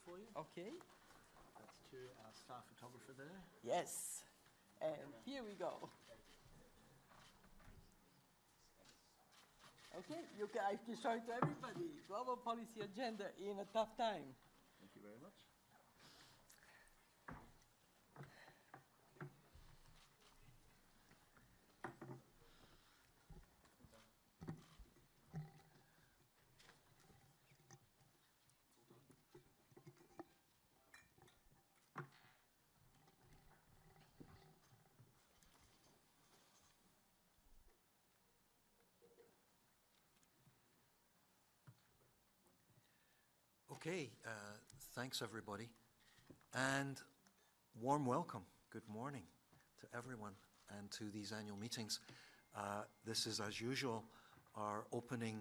for you. Okay. That's to our star photographer there. Yes. And here we go. Okay, I can show it to everybody. Global policy agenda in a tough time. Thank you very much. Okay, thanks everybody, and warm welcome, good morning to everyone and to these annual meetings. This is, as usual, our opening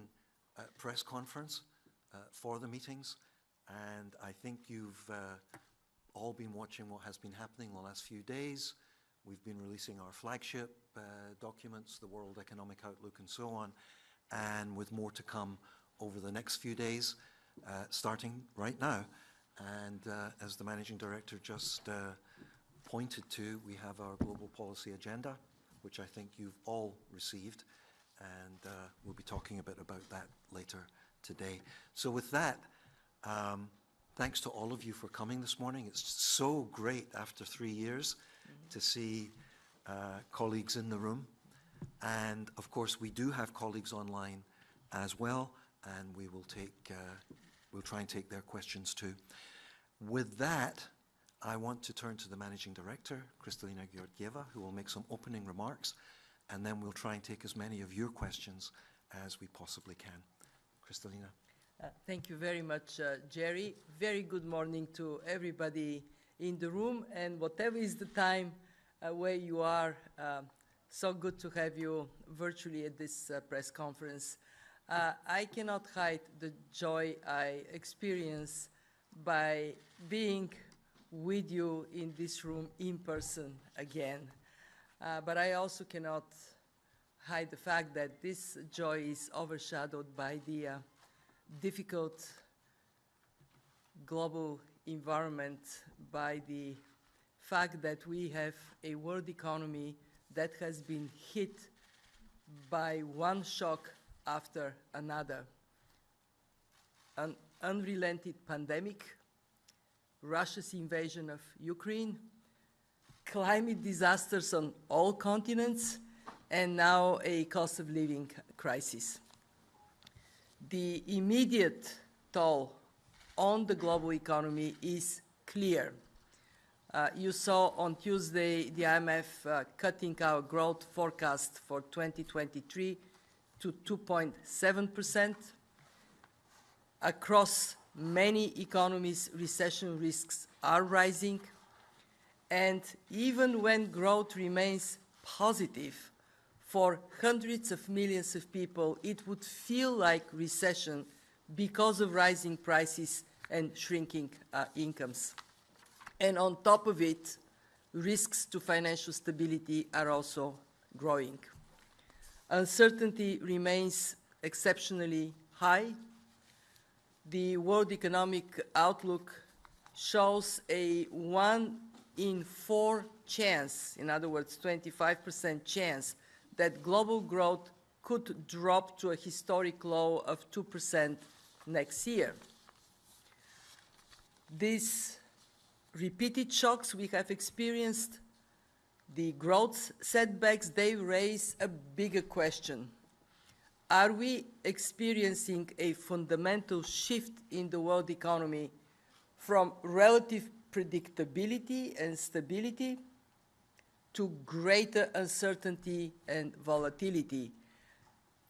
press conference for the meetings, and I think you've all been watching what has been happening the last few days. We've been releasing our flagship documents, the World Economic Outlook and so on, and with more to come over the next few days. Starting right now, and as the Managing Director just pointed to, we have our global policy agenda, which I think you've all received, and we'll be talking a bit about that later today. So with that, thanks to all of you for coming this morning. It's so great after 3 years to see colleagues in the room, and of course we do have colleagues online as well, and we will take we'll try and take their questions too. With that, I want to turn to the Managing Director, Kristalina Georgieva, who will make some opening remarks, and then we'll try and take as many of your questions as we possibly can. Kristalina. Thank you very much, Jerry. Very good morning to everybody in the room, and whatever is the time where you are, so good to have you virtually at this press conference. I cannot hide the joy I experience by being with you in this room in person again. But I also cannot hide the fact that this joy is overshadowed by the difficult global environment, by the fact that we have a world economy that has been hit by one shock after another. An unrelenting pandemic, Russia's invasion of Ukraine, climate disasters on all continents, and now a cost of living crisis. The immediate toll on the global economy is clear. You saw on Tuesday the IMF cutting our growth forecast for 2023 to 2.7%. Across many economies, recession risks are rising. And even when growth remains positive, for hundreds of millions of people, it would feel like recession because of rising prices and shrinking incomes. And on top of it, risks to financial stability are also growing. Uncertainty remains exceptionally high. The World Economic Outlook shows a 1 in 4 chance, in other words, 25% chance, that global growth could drop to a historic low of 2% next year. These repeated shocks we have experienced, the growth setbacks, they raise a bigger question. Are we experiencing a fundamental shift in the world economy from relative predictability and stability to greater uncertainty and volatility?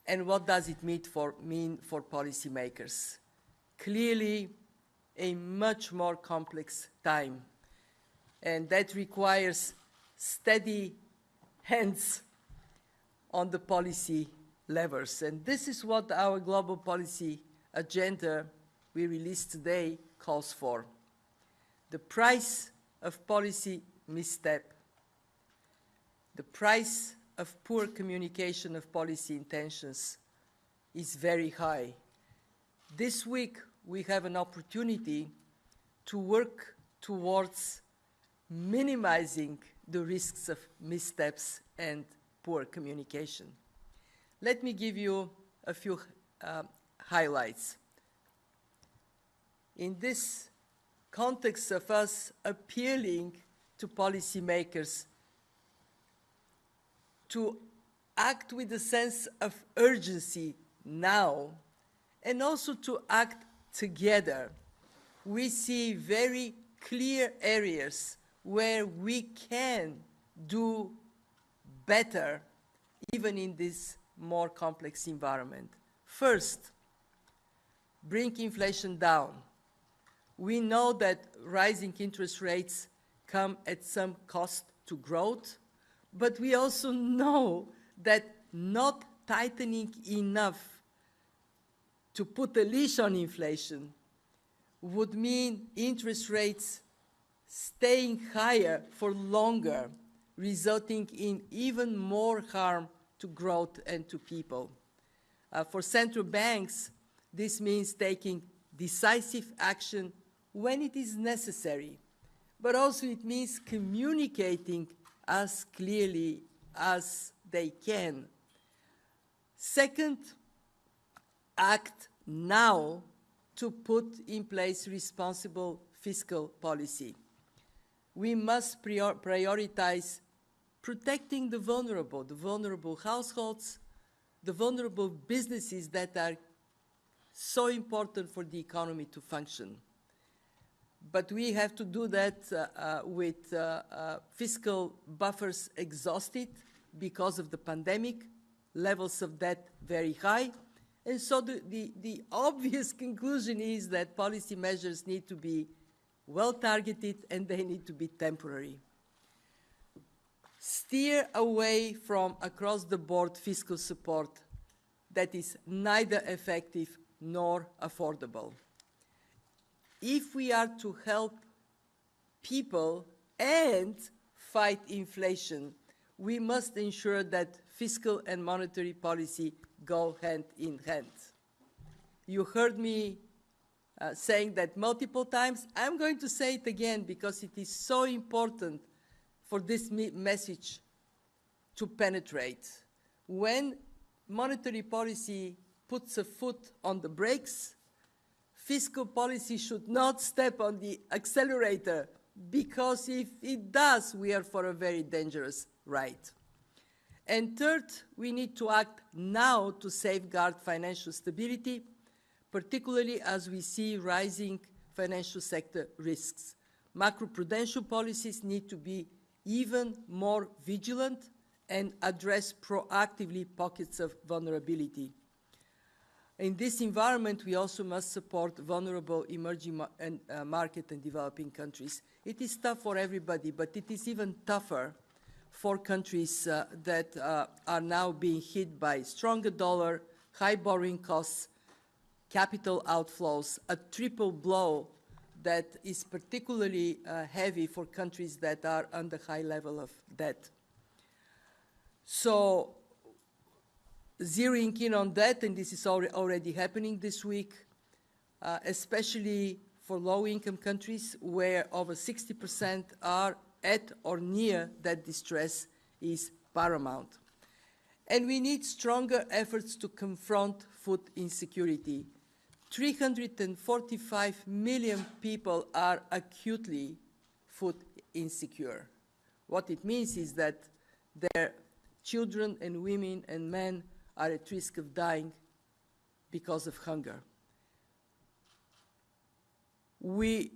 And what does it mean for policymakers? Clearly, a much more complex time, and that requires steady hands on the policy levers. And this is what our global policy agenda we released today calls for. The price of policy misstep, the price of poor communication of policy intentions is very high. This week, we have an opportunity to work towards minimizing the risks of missteps and poor communication. Let me give you a few highlights. In this context of us appealing to policymakers to act with a sense of urgency now, and also to act together, we see very clear areas where we can do better, even in this more complex environment. First, bring inflation down. We know that rising interest rates come at some cost to growth, but we also know that not tightening enough to put a leash on inflation would mean interest rates staying higher for longer, resulting in even more harm to growth and to people. For central banks, this means taking decisive action when it is necessary, but also it means communicating as clearly as they can. Second, act now to put in place responsible fiscal policy. We must prioritize protecting the vulnerable households, the vulnerable businesses that are so important for the economy to function. But we have to do that with fiscal buffers exhausted because of the pandemic, levels of debt very high. And so the obvious conclusion is that policy measures need to be well targeted and they need to be temporary. Steer away from across-the-board fiscal support that is neither effective nor affordable. If we are to help people and fight inflation, we must ensure that fiscal and monetary policy go hand in hand. You heard me saying that multiple times. I'm going to say it again because it is so important for this message to penetrate. When monetary policy puts a foot on the brakes, fiscal policy should not step on the accelerator, because if it does, we are for a very dangerous ride. And third, we need to act now to safeguard financial stability, particularly as we see rising financial sector risks. Macroprudential policies need to be even more vigilant and address proactively pockets of vulnerability. In this environment, we also must support vulnerable emerging market and developing countries. It is tough for everybody, but it is even tougher for countries that are now being hit by stronger dollar, high borrowing costs, capital outflows, a triple blow that is particularly heavy for countries that are under high level of debt. So, zeroing in on that, and this is already happening this week, especially for low-income countries where over 60% are at or near that distress, is paramount. And we need stronger efforts to confront food insecurity. 345 million people are acutely food insecure. What it means is that their children and women and men are at risk of dying because of hunger. We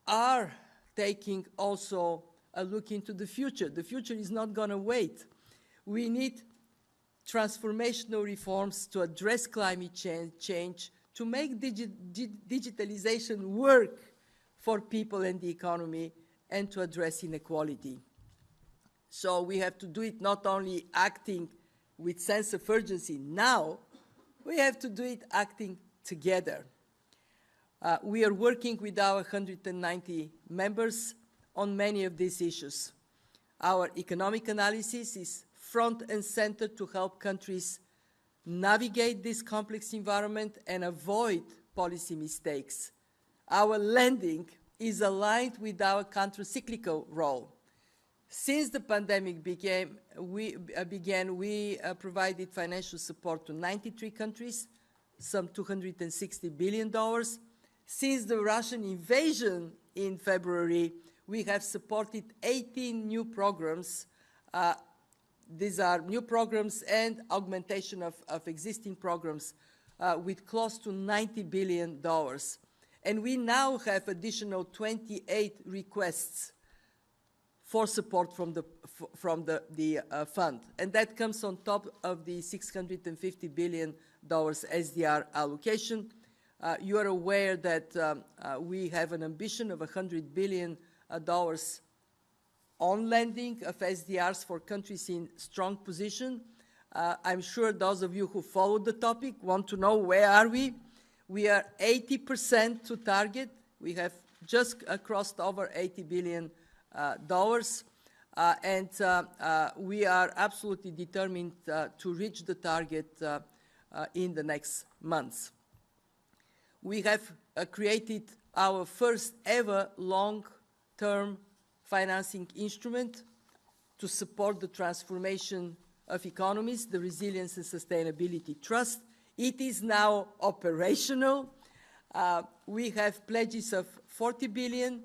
are taking also a look into the future. The future is not going to wait. We need transformational reforms to address climate change, to make digitalization work for people and the economy, and to address inequality. So we have to do it not only acting with sense of urgency now, we have to do it acting together. We are working with our 190 members on many of these issues. Our economic analysis is front and center to help countries navigate this complex environment and avoid policy mistakes. Our lending is aligned with our counter-cyclical role. Since the pandemic began, we provided financial support to 93 countries, some $260 billion. Since the Russian invasion in February, we have supported 18 new programs. These are new programs and augmentation of existing programs with close to $90 billion. And we now have additional 28 requests for support from the fund. And that comes on top of the $650 billion SDR allocation. You are aware that we have an ambition of $100 billion on lending of SDRs for countries in strong position. I'm sure those of you who followed the topic want to know where are we. We are 80% to target. We have just crossed over $80 billion. We are absolutely determined to reach the target in the next months. We have created our first ever long-term financing instrument to support the transformation of economies, the Resilience and Sustainability Trust. It is now operational. We have pledges of $40 billion,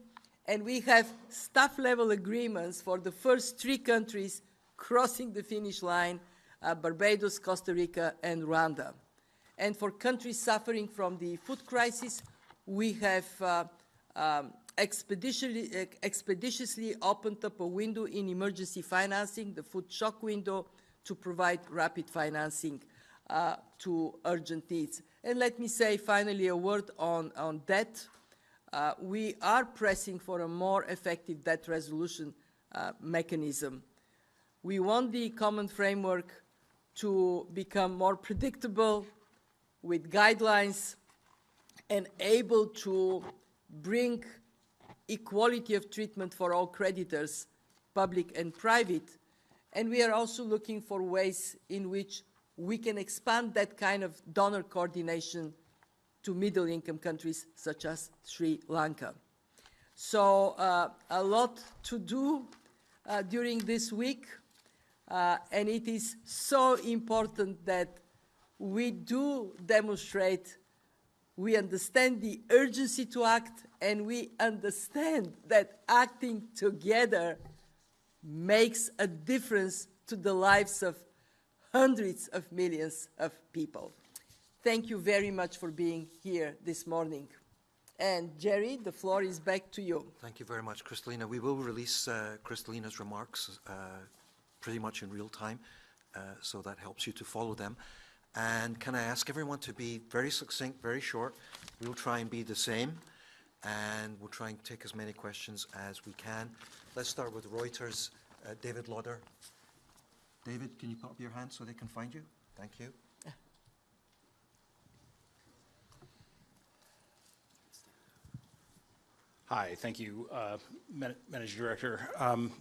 and we have staff-level agreements for the first 3 countries crossing the finish line, Barbados, Costa Rica, and Rwanda. And for countries suffering from the food crisis, we have expeditiously opened up a window in emergency financing, the food shock window, to provide rapid financing to urgent needs. And let me say finally a word on debt. We are pressing for a more effective debt resolution mechanism. We want the common framework to become more predictable with guidelines and able to bring equality of treatment for all creditors, public and private. And we are also looking for ways in which we can expand that kind of donor coordination to middle-income countries such as Sri Lanka. So a lot to do during this week, and it is so important that we do demonstrate we understand the urgency to act, and we understand that acting together makes a difference to the lives of hundreds of millions of people. Thank you very much for being here this morning. And Jerry, the floor is back to you. Thank you very much, Kristalina. We will release Kristalina's remarks pretty much in real time, so that helps you to follow them. And can I ask everyone to be very succinct, very short? We'll try and be the same, and we'll try and take as many questions as we can. Let's start with Reuters. David Lauder. David, can you put up your hand so they can find you? Thank you. Hi, thank you, Managing Director.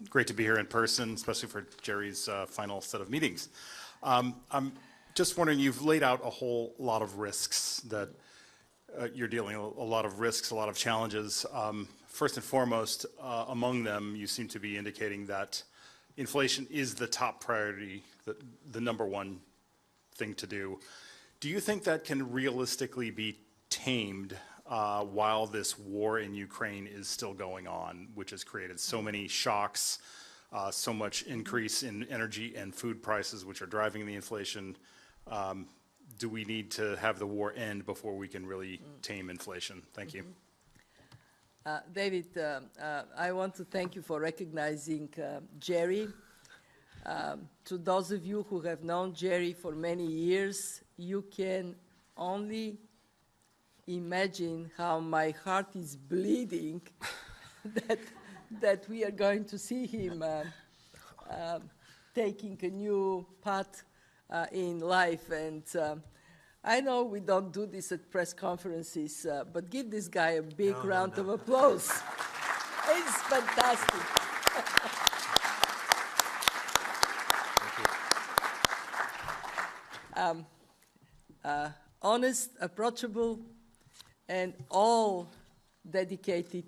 Great to be here in person, especially for Jerry's final set of meetings. I'm just wondering, you've laid out a whole lot of risks that you're dealing with, a lot of risks, a lot of challenges. First and foremost, among them, you seem to be indicating that inflation is the top priority, the number one thing to do. Do you think that can realistically be tamed while this war in Ukraine is still going on, which has created so many shocks, so much increase in energy and food prices, which are driving the inflation? Do we need to have the war end before we can really tame inflation? Thank you. David, I want to thank you for recognizing Jerry. To those of you who have known Jerry for many years, you can only imagine how my heart is bleeding that we are going to see him taking a new path in life. And I know we don't do this at press conferences, but give this guy a big round of applause. It's fantastic. Thank you. Honest, approachable, and all dedicated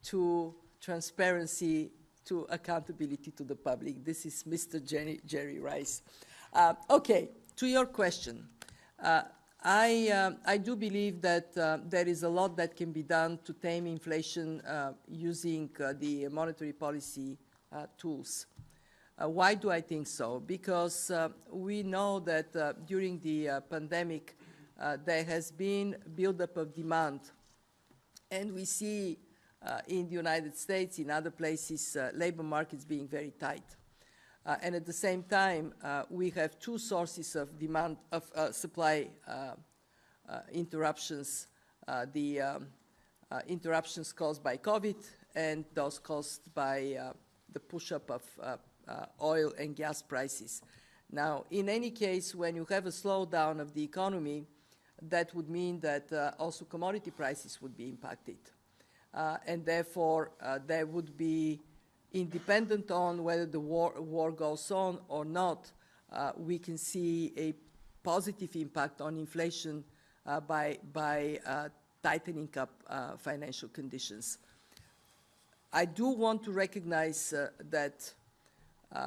to transparency, to accountability to the public. This is Mr. Jerry Rice. Okay, to your question. I do believe that there is a lot that can be done to tame inflation using the monetary policy tools. Why do I think so? Because we know that during the pandemic, there has been buildup of demand. And we see in the United States, in other places, labor markets being very tight. And at the same time, we have two sources of demand, of supply interruptions. The interruptions caused by COVID and those caused by the push-up of oil and gas prices. Now, in any case, when you have a slowdown of the economy, that would mean that also commodity prices would be impacted. And therefore, there would be, independent on whether the war goes on or not, we can see a positive impact on inflation by tightening up financial conditions. I do want to recognize that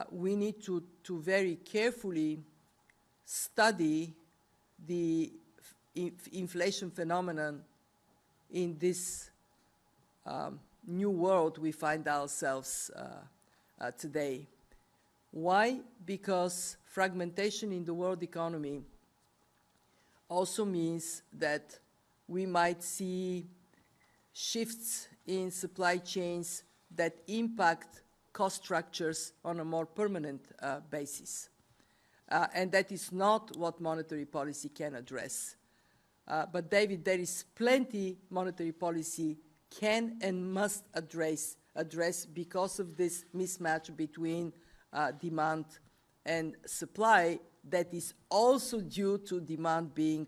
we need to very carefully study the inflation phenomenon in this new world we find ourselves today. Why? Because fragmentation in the world economy also means that we might see shifts in supply chains that impact cost structures on a more permanent basis. And that is not what monetary policy can address. But David, there is plenty monetary policy can and must address because of this mismatch between demand and supply that is also due to demand being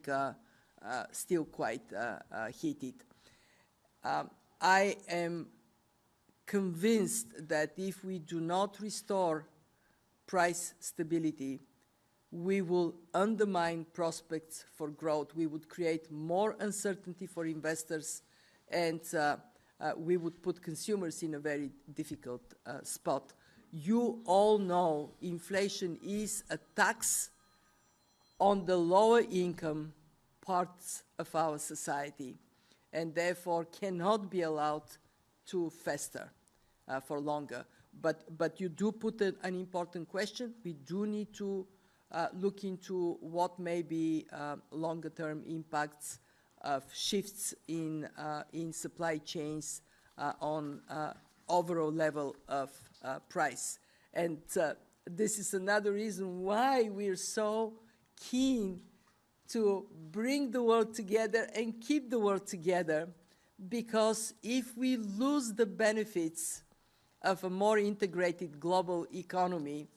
still quite heated. I am convinced that if we do not restore price stability, we will undermine prospects for growth. We would create more uncertainty for investors, and we would put consumers in a very difficult spot. You all know inflation is a tax on the lower income parts of our society, and therefore cannot be allowed to fester for longer. But you do put an important question. We do need to look into what may be longer-term impacts of shifts in supply chains on overall level of price. And this is another reason why we're so keen to bring the world together and keep the world together, because if we lose the benefits of a more integrated global economy,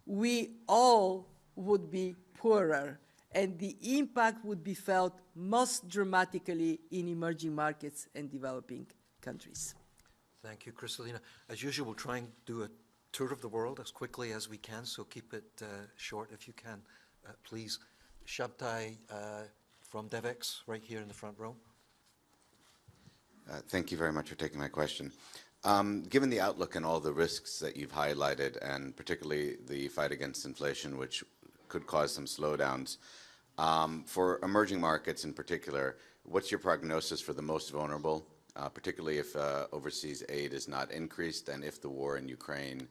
we all would be poorer, and the impact would be felt most dramatically in emerging markets and developing countries. Thank you, Kristalina. As usual, we'll try and do a tour of the world as quickly as we can, so keep it short if you can, please. Shabtai from DevEx, right here in the front row. Thank you very much for taking my question. Given the outlook and all the risks that you've highlighted, and particularly the fight against inflation, which could cause some slowdowns, for emerging markets in particular, what's your prognosis for the most vulnerable, particularly if overseas aid is not increased and if the war in Ukraine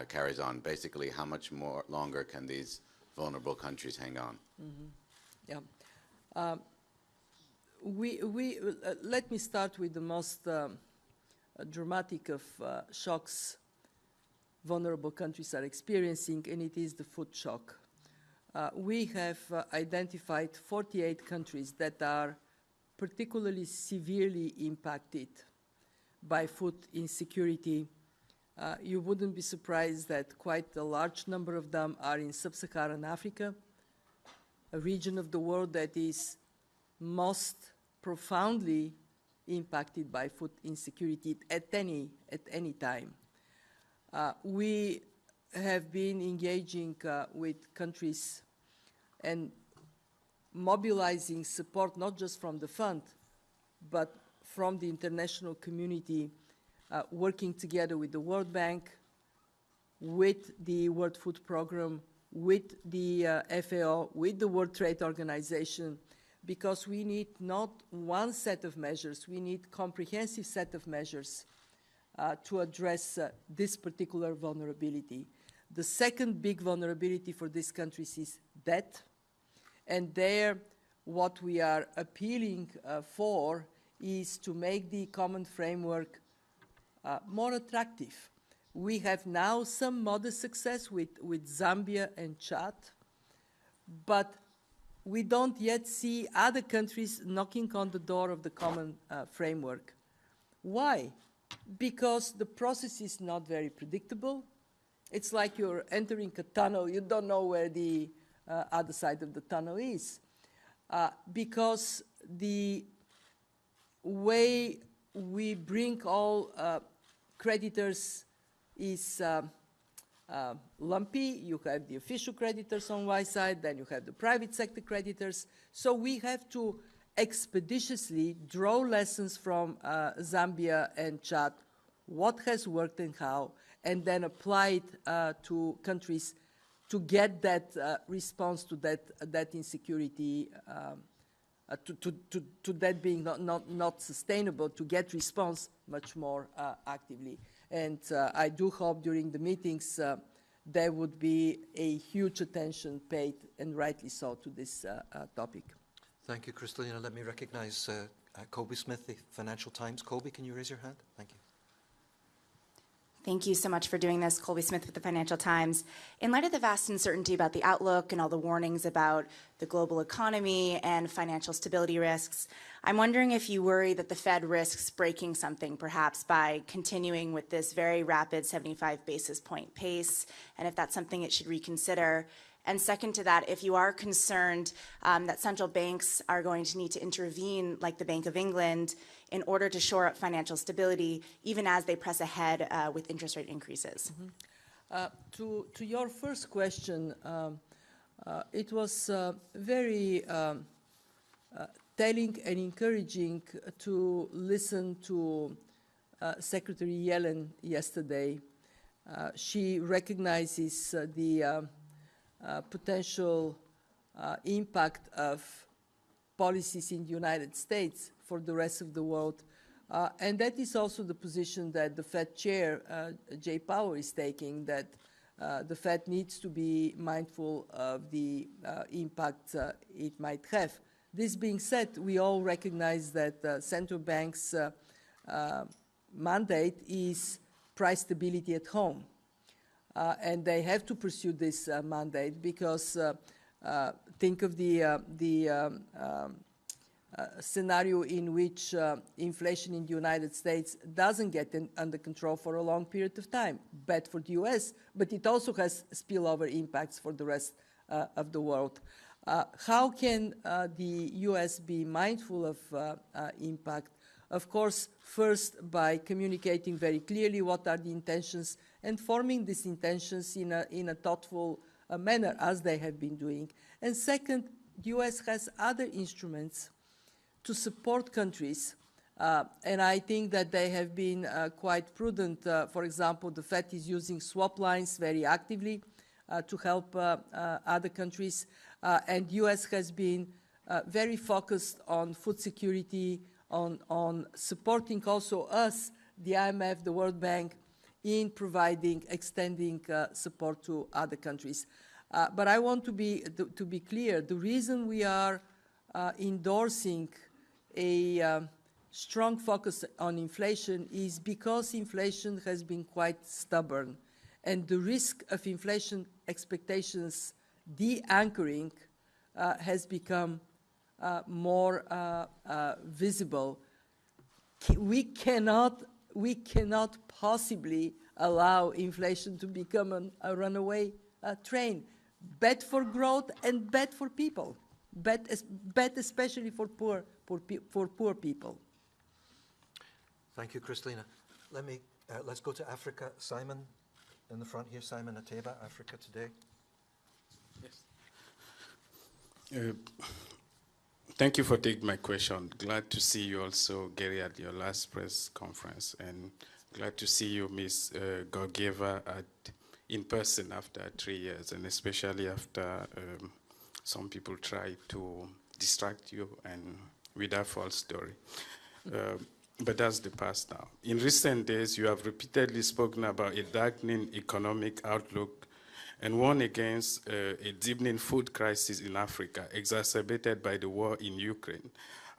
carries on? Basically, how much more longer can these vulnerable countries hang on? Mm-hmm. Yeah. Let me start with the most dramatic of shocks vulnerable countries are experiencing, and it is the food shock. We have identified 48 countries that are particularly severely impacted by food insecurity. You wouldn't be surprised that quite a large number of them are in sub-Saharan Africa, a region of the world that is most profoundly impacted by food insecurity at any time. We have been engaging with countries and mobilizing support not just from the fund, but from the international community working together with the World Bank, with the World Food Programme, with the FAO, with the World Trade Organization, because we need not one set of measures, we need comprehensive set of measures to address this particular vulnerability. The second big vulnerability for these countries is debt, and there what we are appealing for is to make the common framework more attractive. We have now some modest success with Zambia and Chad, but we don't yet see other countries knocking on the door of the common framework. Why? Because the process is not very predictable. It's like you're entering a tunnel. You don't know where the other side of the tunnel is. Because the way we bring all creditors is lumpy. You have the official creditors on one side, then you have the private sector creditors. So we have to expeditiously draw lessons from Zambia and Chad, what has worked and how, and then apply it to countries to get that response to that insecurity, to that being not sustainable, to get response much more actively. And I do hope during the meetings there would be a huge attention paid, and rightly so, to this topic. Thank you, Kristalina. Let me recognize Kobe Smith, the Financial Times. Kobe, can you raise your hand? Thank you. Thank you so much for doing this. Colby Smith with the Financial Times. In light of the vast uncertainty about the outlook and all the warnings about the global economy and financial stability risks, I'm wondering if you worry that the Fed risks breaking something, perhaps by continuing with this very rapid 75 basis point pace, and if that's something it should reconsider. And second to that, if you are concerned that central banks are going to need to intervene, like the Bank of England, in order to shore up financial stability, even as they press ahead with interest rate increases. To your first question, it was very telling and encouraging to listen to Secretary Yellen yesterday. She recognizes the potential impact of policies in the United States for the rest of the world. And that is also the position that the Fed chair, Jay Powell, is taking, that the Fed needs to be mindful of the impact it might have. This being said, we all recognize that central banks' mandate is price stability at home. And they have to pursue this mandate because think of the scenario in which inflation in the United States doesn't get under control for a long period of time. Bad for the US, but it also has spillover impacts for the rest of the world. How can the US be mindful of impact? Of course, first by communicating very clearly what are the intentions and forming these intentions in a thoughtful manner, as they have been doing. And second, the US has other instruments to support countries, and I think that they have been quite prudent. For example, the Fed is using swap lines very actively to help other countries, and the US has been very focused on food security, on supporting also us, the IMF, the World Bank, in providing, extending support to other countries. But I want to be clear, the reason we are endorsing a strong focus on inflation is because inflation has been quite stubborn, and the risk of inflation expectations de-anchoring has become more visible. We cannot possibly allow inflation to become a runaway train. Bad for growth and bad for people. Bad especially for poor people. Thank you, Kristalina. Let's go to Africa. Simon, in the front here. Simon Ateba, Africa Today. Yes. Thank you for taking my question. Glad to see you also, Gary, at your last press conference. And Glad to see you, Ms. Georgieva, in person after 3 years, and especially after some people try to distract you and with a false story. But that's the past now. In recent days, you have repeatedly spoken about a darkening economic outlook and warned against a deepening food crisis in Africa, exacerbated by the war in Ukraine.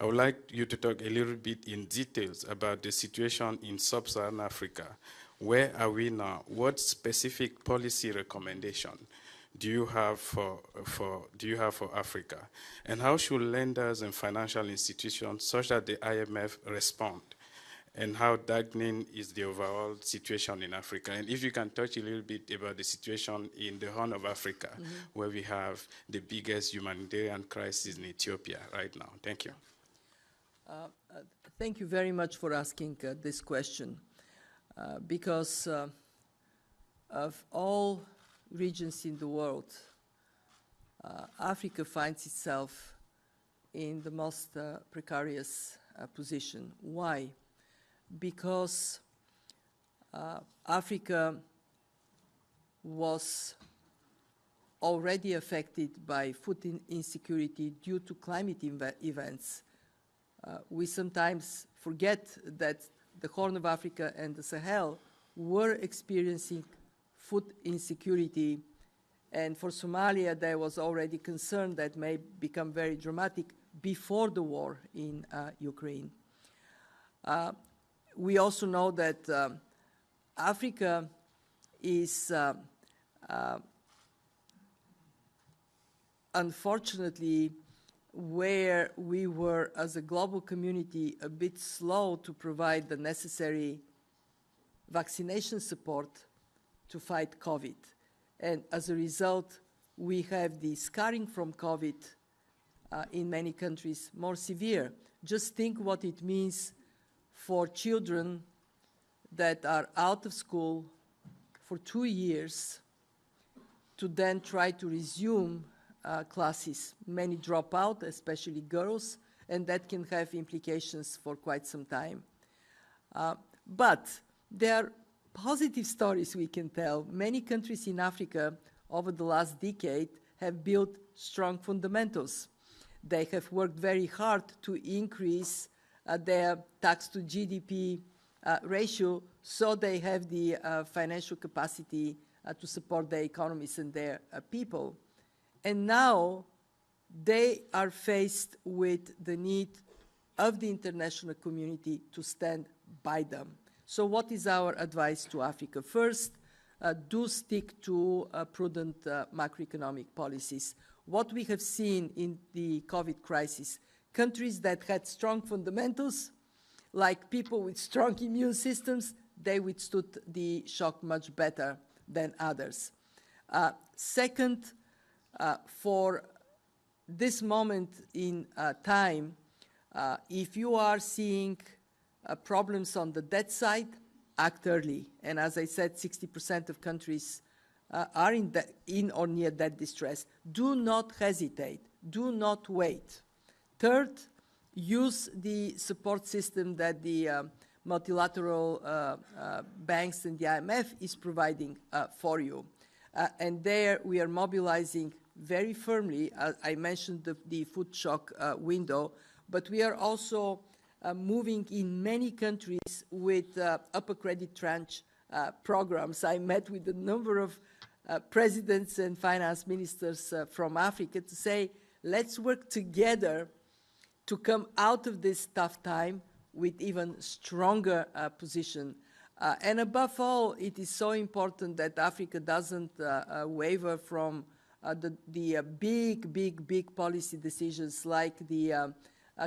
I would like you to talk a little bit in details about the situation in sub-Saharan Africa. Where are we now? What specific policy recommendation do you have for Africa? And how should lenders and financial institutions, such as the IMF, respond? And how darkening is the overall situation in Africa? And if you can touch a little bit about the situation in the Horn of Africa, where we have the biggest humanitarian crisis in Ethiopia right now. Thank you. Thank you very much for asking this question, because of all regions in the world, Africa finds itself in the most precarious position. Why? Because Africa was already affected by food insecurity due to climate events. We sometimes forget that the Horn of Africa and the Sahel were experiencing food insecurity, and for Somalia there was already concern that may become very dramatic before the war in Ukraine. We also know that Africa is unfortunately where we were as a global community a bit slow to provide the necessary vaccination support to fight COVID. And as a result, we have the scarring from COVID in many countries more severe. Just think what it means for children that are out of school for 2 years to then try to resume classes. Many drop out, especially girls, and that can have implications for quite some time. But there are positive stories we can tell. Many countries in Africa over the last decade have built strong fundamentals. They have worked very hard to increase their tax to GDP ratio, so they have the financial capacity to support their economies and their people. And now they are faced with the need of the international community to stand by them. So what is our advice to Africa? First, do stick to prudent macroeconomic policies. What we have seen in the COVID crisis, countries that had strong fundamentals, like people with strong immune systems, they withstood the shock much better than others. Second, for this moment in time, if you are seeing problems on the debt side, act early. And as I said, 60% of countries are in or near debt distress. Do not hesitate. Do not wait. Third, use the support system that the multilateral banks and the IMF is providing for you. And there we are mobilizing very firmly. I mentioned the food shock window, but we are also moving in many countries with upper credit tranche programs. I met with a number of presidents and finance ministers from Africa to say, let's work together to come out of this tough time with even stronger position. And above all, it is so important that Africa doesn't waver from the big policy decisions like the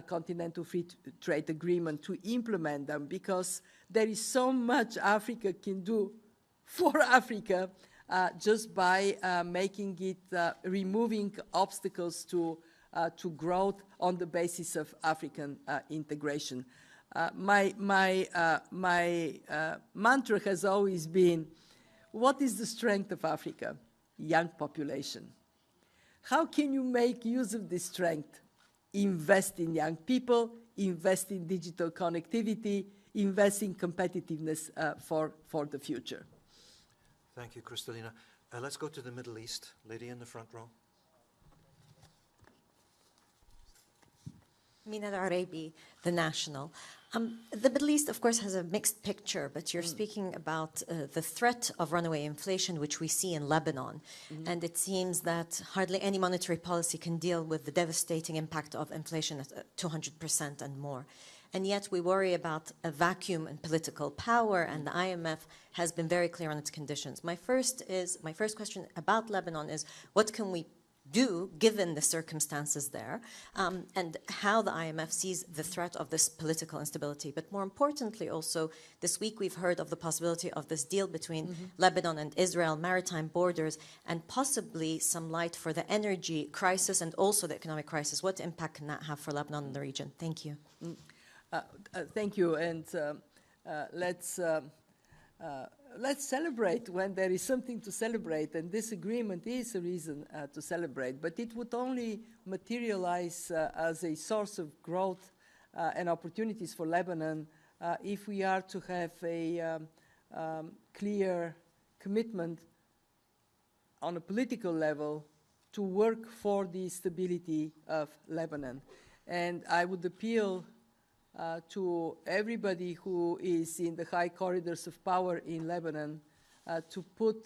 Continental Free Trade Agreement to implement them, because there is so much Africa can do for Africa just by making it, removing obstacles to growth on the basis of African integration. My mantra has always been, what is the strength of Africa? Young population. How can you make use of this strength? Invest in young people, invest in digital connectivity, invest in competitiveness for the future. Thank you, Kristalina. Let's go to the Middle East. Lady in the front row. Mina Al-Arabi, The National. The Middle East, of course, has a mixed picture, but you're speaking about the threat of runaway inflation, which we see in Lebanon. And it seems that hardly any monetary policy can deal with the devastating impact of inflation at 200% and more. And yet we worry about a vacuum in political power, and the IMF has been very clear on its conditions. My first question about Lebanon is, what can we do given the circumstances there, and how the IMF sees the threat of this political instability? But more importantly also, this week we've heard of the possibility of this deal between Lebanon and Israel, maritime borders, and possibly some light for the energy crisis and also the economic crisis. What impact can that have for Lebanon and the region? Thank you. Thank you, and let's celebrate when there is something to celebrate, and this agreement is a reason to celebrate, but it would only materialize as a source of growth and opportunities for Lebanon if we are to have a clear commitment on a political level to work for the stability of Lebanon. And I would appeal to everybody who is in the high corridors of power in Lebanon to put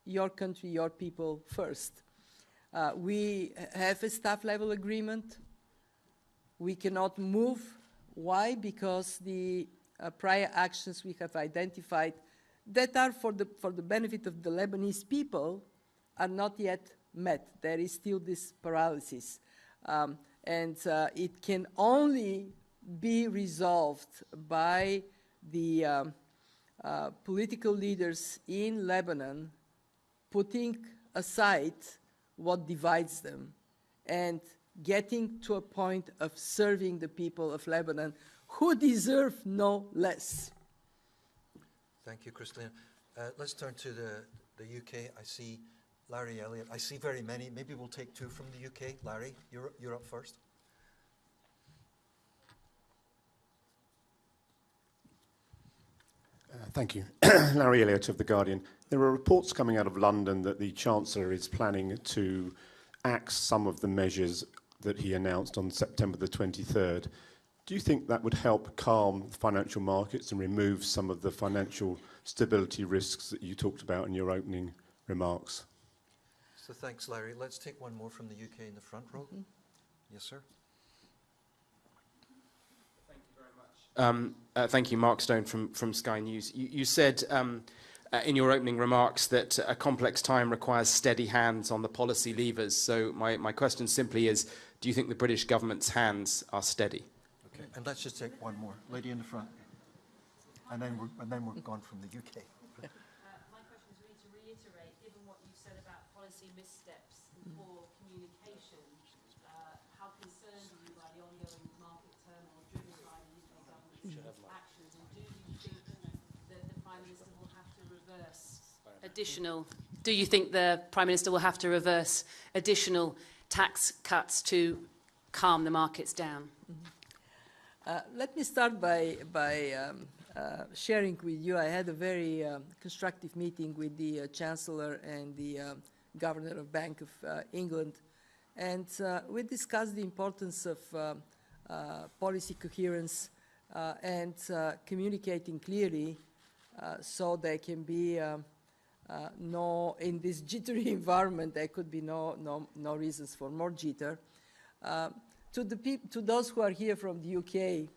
your country, your people first. We have a staff-level agreement. We cannot move. Why? Because the prior actions we have identified that are for the benefit of the Lebanese people are not yet met. There is still this paralysis. And it can only be resolved by the political leaders in Lebanon putting aside what divides them and getting to a point of serving the people of Lebanon who deserve no less. Thank you, Kristalina. Let's turn to the UK. I see Larry Elliott. I see very many. Maybe we'll take two from the UK. Larry, you're up first. Thank you. Larry Elliott of The Guardian. There are reports coming out of London that the Chancellor is planning to axe some of the measures that he announced on September the 23rd. Do you think that would help calm financial markets and remove some of the financial stability risks that you talked about in your opening remarks? So thanks, Larry. Let's take one more from the UK in the front row. Yes, sir. Thank you, Mark Stone from Sky News. You said in your opening remarks that a complex time requires steady hands on the policy levers. So my question simply is, do you think the British government's hands are steady? Okay, and let's just take one more. Lady in the front. And then we're gone from the UK. My question is really to reiterate, given what you said about policy missteps and poor communication, how concerned are you by the ongoing market turmoil driven by the UK government's actions? And do you think that the Prime Minister will have to reverse do you think the Prime Minister will have to reverse additional tax cuts to calm the markets down? Let me start by sharing with you. I had a very constructive meeting with the Chancellor and the Governor of Bank of England, and we discussed the importance of policy coherence and communicating clearly so there can be in this jittery environment, there could be no reasons for more jitter. To those who are here from the UK,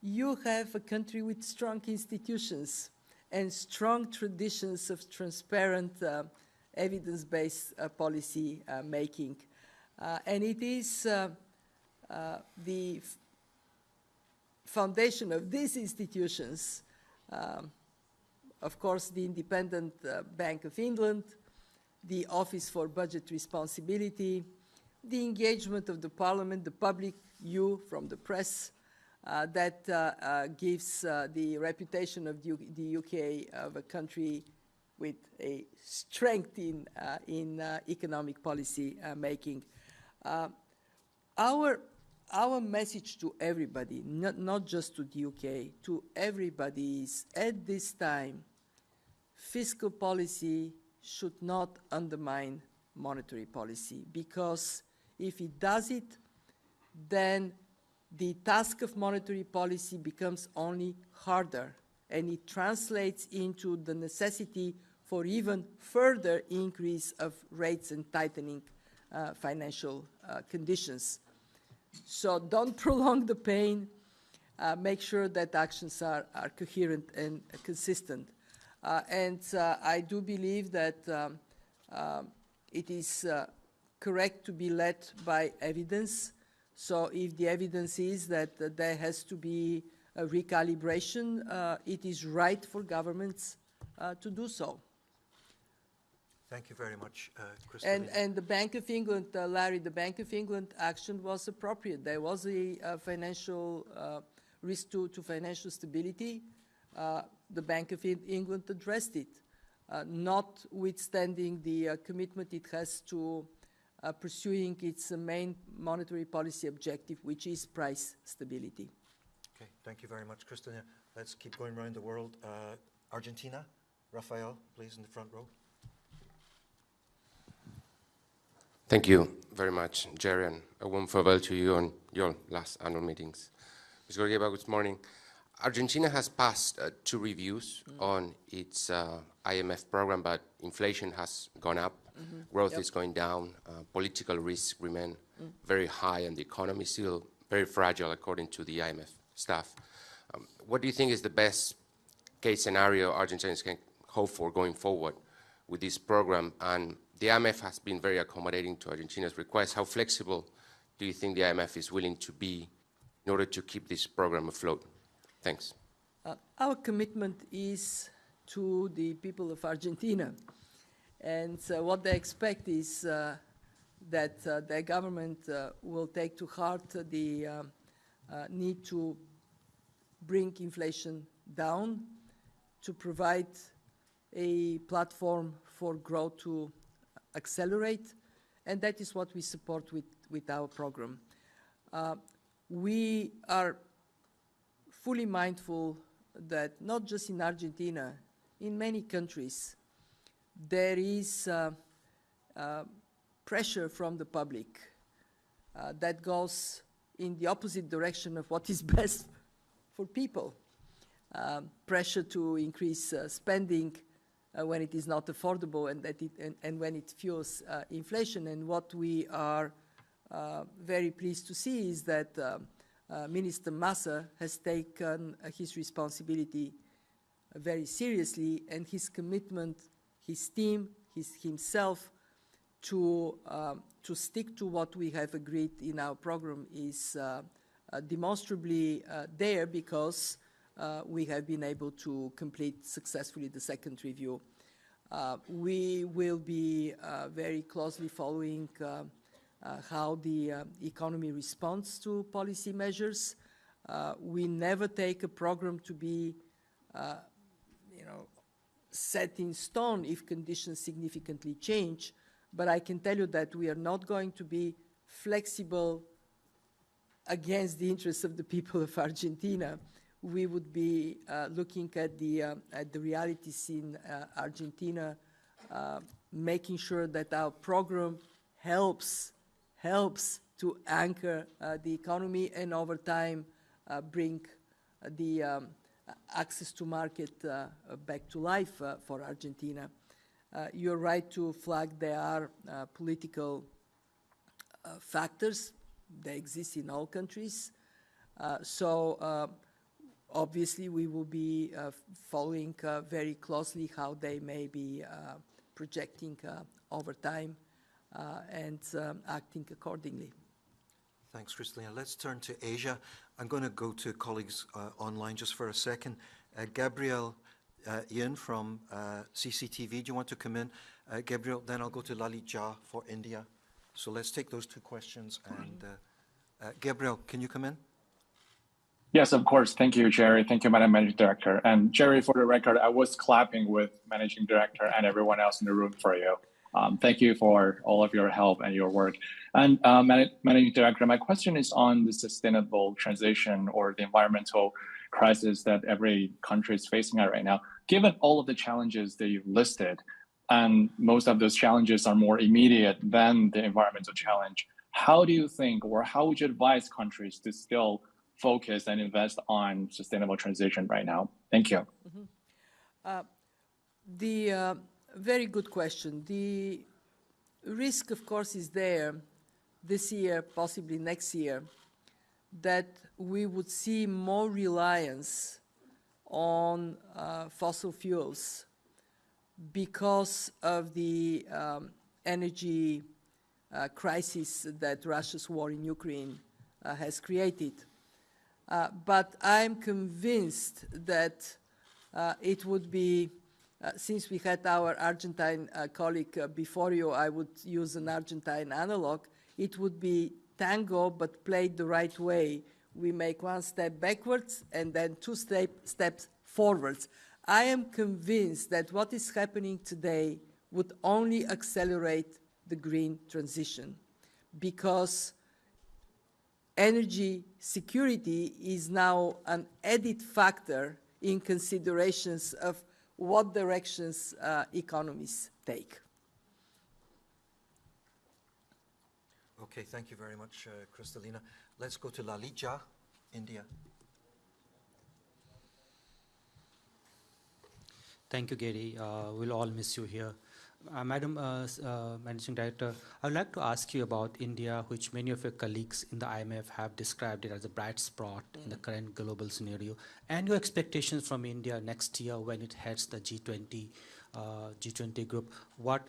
you have a country with strong institutions and strong traditions of transparent, evidence-based policy making. And it is the foundation of these institutions, of course, the Independent Bank of England, the Office for Budget Responsibility, the engagement of the Parliament, the public, you from the press, that gives the reputation of the UK of a country with a strength in economic policy making. Our our message to everybody, not just to the UK, to everybody is, at this time, fiscal policy should not undermine monetary policy, because if it does it, then the task of monetary policy becomes only harder, and it translates into the necessity for even further increase of rates and tightening financial conditions. So don't prolong the pain. Make sure that actions are coherent and consistent. I do believe that it is correct to be led by evidence. So if the evidence is that there has to be a recalibration, it is right for governments to do so. Thank you very much, Kristalina. And the Bank of England, Larry, the Bank of England action was appropriate. There was a financial risk to financial stability. The Bank of England addressed it, notwithstanding the commitment it has to pursuing its main monetary policy objective, which is price stability. Okay, thank you very much, Kristalina. Let's keep going around the world. Argentina, Rafael, please, in the front row. Thank you very much, Jerry, and a warm farewell to you on your last annual meetings. Ms. Georgieva, good morning. Argentina has passed 2 reviews on its IMF program, but inflation has gone up, growth is going down, political risks remain very high, and the economy is still very fragile, according to the IMF staff. What do you think is the best case scenario Argentinians can hope for going forward with this program? And the IMF has been very accommodating to Argentina's requests. How flexible do you think the IMF is willing to be in order to keep this program afloat? Thanks. Our commitment is to the people of Argentina. And what they expect is that their government will take to heart the need to bring inflation down, to provide a platform for growth to accelerate, and that is what we support with our program. We are fully mindful that not just in Argentina, in many countries, there is pressure from the public that goes in the opposite direction of what is best for people. Pressure to increase spending when it is not affordable, and when it fuels inflation. And what we are very pleased to see is that Minister Massa has taken his responsibility very seriously, and his commitment, his team, himself, to stick to what we have agreed in our program is demonstrably there, because we have been able to complete successfully the 2nd review. We will be very closely following how the economy responds to policy measures. We never take a program to be, set in stone if conditions significantly change. But I can tell you that we are not going to be flexible against the interests of the people of Argentina. We would be looking at the realities in Argentina, making sure that our program helps to anchor the economy, and over time bring the access to market back to life for Argentina. You're right to flag there are political factors. They exist in all countries. Obviously, we will be following very closely how they may be projecting over time and acting accordingly. Thanks, Kristalina. Let's turn to Asia. I'm going to go to colleagues online just for a second. Gabriel Yin from CCTV, do you want to come in? Gabriel, then I'll go to Lalit Jha for India. So let's take those 2 questions. And Gabriel, can you come in? Yes, of course. Thank you, Jerry. Thank you, Madam Managing Director. And Jerry, for the record, I was clapping with Managing Director and everyone else in the room for you. Thank you for all of your help and your work. And Managing Director, my question is on the sustainable transition or the environmental crisis that every country is facing right now. Given all of the challenges that you've listed, and most of those challenges are more immediate than the environmental challenge, how do you think, or how would you advise countries to still focus and invest on sustainable transition right now? Thank you. Very good question. The risk, of course, is there this year, possibly next year, that we would see more reliance on fossil fuels because of the energy crisis that Russia's war in Ukraine has created. But I'm convinced that it would be, since we had our Argentine colleague before you, I would use an Argentine analog, it would be tango, but played the right way. We make one step backwards and then two steps forwards. I am convinced that what is happening today would only accelerate the green transition, because energy security is now an added factor in considerations of what directions economies take. Okay, thank you very much, Kristalina. Let's go to Lalija, India. Thank you, Gary. We'll all miss you here. Madam Managing Director, I would like to ask you about India, which many of your colleagues in the IMF have described it as a bright spot in the current global scenario, and your expectations from India next year when it heads the G20 group. What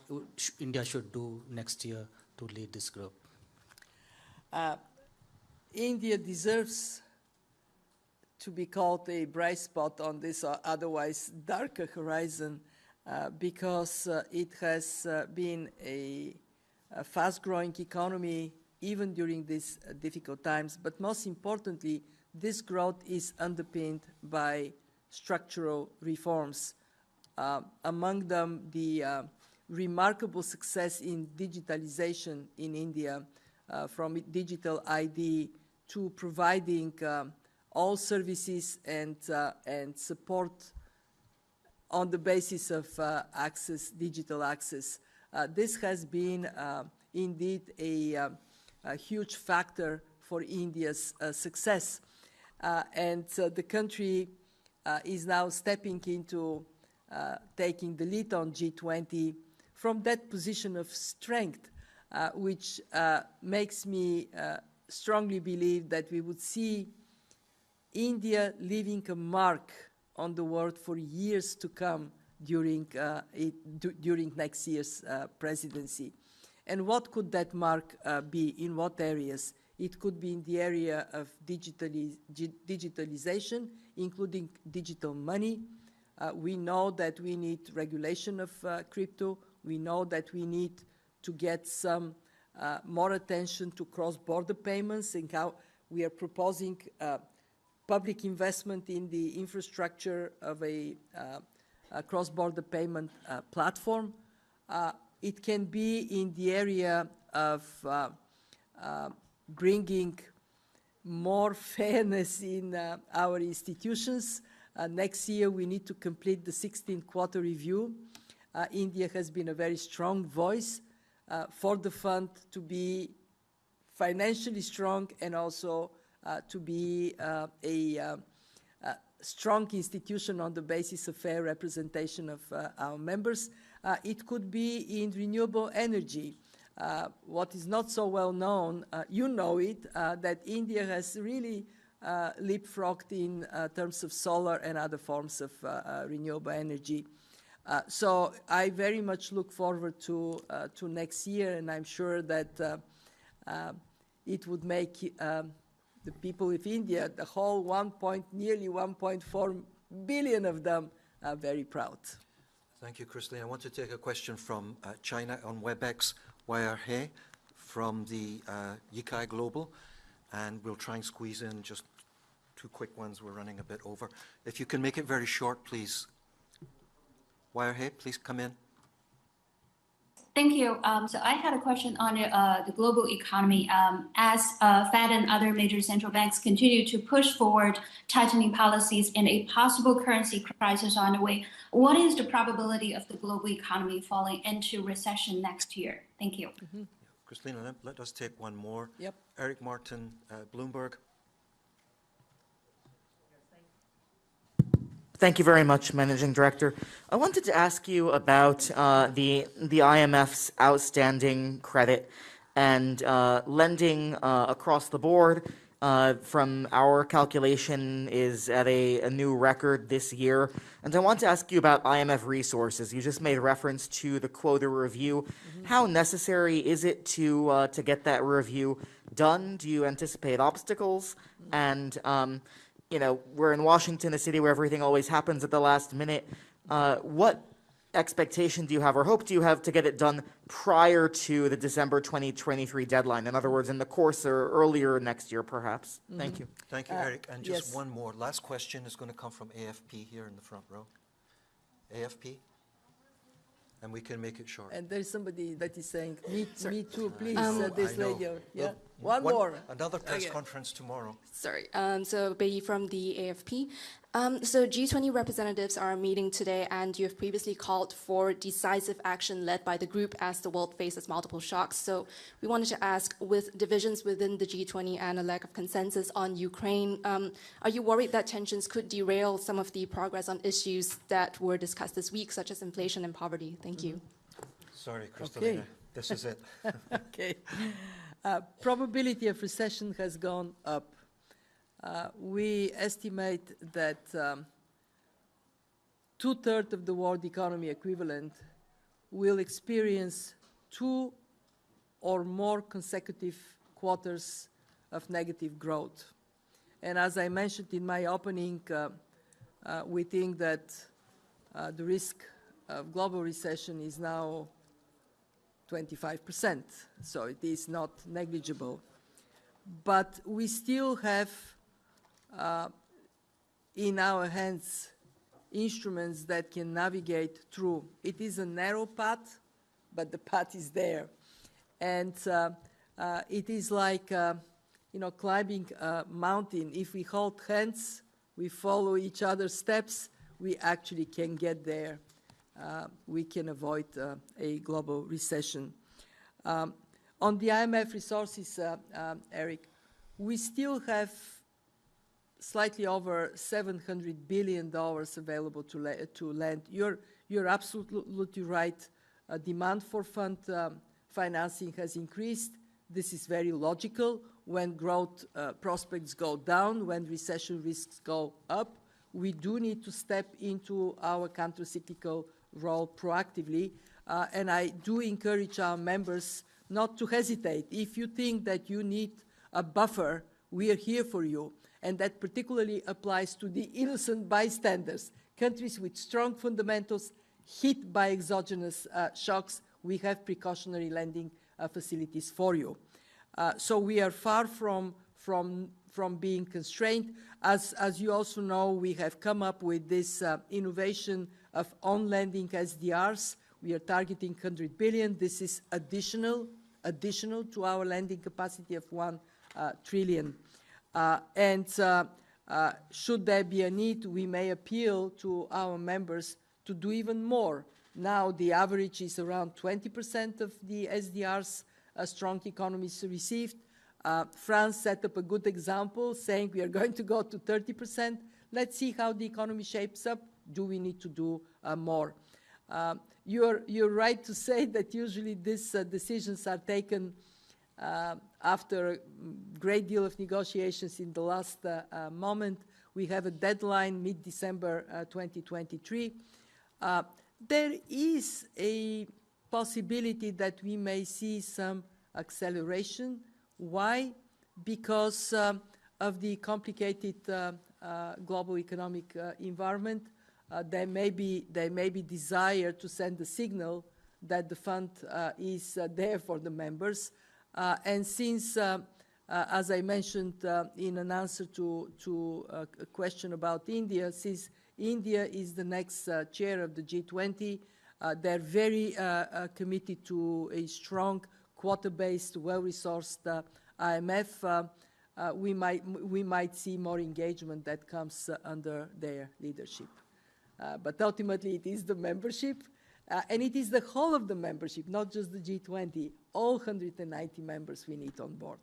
India should do next year to lead this group? India deserves to be called a bright spot on this otherwise darker horizon, because it has been a fast-growing economy even during these difficult times. But most importantly, this growth is underpinned by structural reforms. Among them, the remarkable success in digitalization in India, from digital ID to providing all services and support on the basis of digital access. This has been indeed a huge factor for India's success. And the country is now stepping into taking the lead on G20 from that position of strength, which makes me strongly believe that we would see India leaving a mark on the world for years to come during next year's presidency. And what could that mark be? In what areas? It could be in the area of digitalization, including digital money. We know that we need regulation of crypto. We know that we need to get some more attention to cross-border payments, and how we are proposing public investment in the infrastructure of a cross-border payment platform. It can be in the area of bringing more fairness in our institutions. Next year, we need to complete the 16th Quota review. India has been a very strong voice for the fund to be financially strong, and also to be a strong institution on the basis of fair representation of our members. It could be in renewable energy. What is not so well known, you know it, that India has really leapfrogged in terms of solar and other forms of renewable energy. So I very much look forward to next year, and I'm sure that it would make the people of India, the whole nearly 1.4 billion of them, are very proud. Thank you, Kristalina. I want to take a question from China on WebEx, Wire He from the Yikai Global, and we'll try and squeeze in just two quick ones. We're running a bit over. If you can make it very short, please. Wire He, please come in. Thank you. So I had a question on the global economy. As Fed and other major central banks continue to push forward tightening policies and a possible currency crisis on the way, what is the probability of the global economy falling into recession next year? Thank you. Yeah. Kristalina, let us take one more. Yep. Eric Martin, Bloomberg. Thank you very much, Managing Director. I wanted to ask you about the IMF's outstanding credit and lending across the board. From our calculation is at a new record this year. And I want to ask you about IMF resources. You just made reference to the Quota review. How necessary is it to get that review done? Do you anticipate obstacles? And you know, we're in Washington, a city where everything always happens at the last minute. What expectation do you have or hope do you have to get it done prior to the December 2023 deadline? In other words, in the course or earlier next year, perhaps. Thank you. Thank you, Eric. And just yes. one more. Last question is going to come from AFP here in the front row. AFP? And we can make it short. And there's somebody that is saying, me too, please, this I know. lady. Yeah, Well, one more. Another press Okay. conference tomorrow. Sorry. So Bei from the AFP. So G20 representatives are meeting today, and you have previously called for decisive action led by the group as the world faces multiple shocks. So we wanted to ask, with divisions within the G20 and a lack of consensus on Ukraine, are you worried that tensions could derail some of the progress on issues that were discussed this week, such as inflation and poverty? Thank you. Sorry, Kristalina. Okay. This is it. Okay. Probability of recession has gone up. We estimate that 2/3 of the world economy equivalent will experience 2 or more consecutive quarters of negative growth. And as I mentioned in my opening, we think that the risk of global recession is now 25%, so it is not negligible. But we still have in our hands instruments that can navigate through. It is a narrow path, but the path is there. And it is like, you know, climbing a mountain. If we hold hands, we follow each other's steps, we actually can get there. We can avoid a global recession. On the IMF resources, Eric, we still have slightly over $700 billion available to lend. You're absolutely right. Demand for fund financing has increased. This is very logical. When growth prospects go down, when recession risks go up, we do need to step into our countercyclical role proactively. And I do encourage our members not to hesitate. If you think that you need a buffer, we are here for you. And that particularly applies to the innocent bystanders. Countries with strong fundamentals hit by exogenous shocks, we have precautionary lending facilities for you. So we are far from being constrained. As you also know, we have come up with this innovation of on-lending SDRs. We are targeting 100 billion. This is additional to our lending capacity of 1 trillion. Should there be a need, we may appeal to our members to do even more. Now the average is around 20% of the SDRs strong economies received. France set up a good example, saying we are going to go to 30%. Let's see how the economy shapes up. Do we need to do more? You're right to say that usually these decisions are taken after a great deal of negotiations in the last moment. We have a deadline mid-December 2023. There is a possibility that we may see some acceleration. Why? Because of the complicated global economic environment. There may be desire to send a signal that the fund is there for the members. And since, as I mentioned in an answer to a question about India, since India is the next chair of the G20, They're very committed to a strong, quota-based, well-resourced IMF. We might see more engagement that comes under their leadership. But ultimately, it is the membership, and it is the whole of the membership, not just the G20, all 190 members we need on board.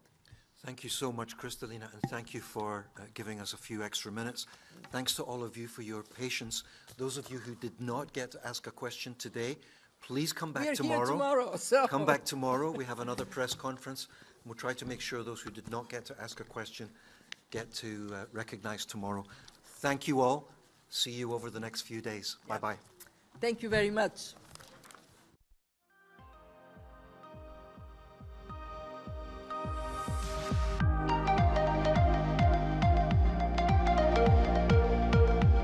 Thank you so much, Kristalina, and thank you for giving us a few extra minutes. Thanks to all of you for your patience. Those of you who did not get to ask a question today, please come back tomorrow. Here tomorrow, so. Come back tomorrow. We have another press conference. We'll try to make sure those who did not get to ask a question get to recognize tomorrow. Thank you all. See you over the next few days. Bye-bye. Thank you very much.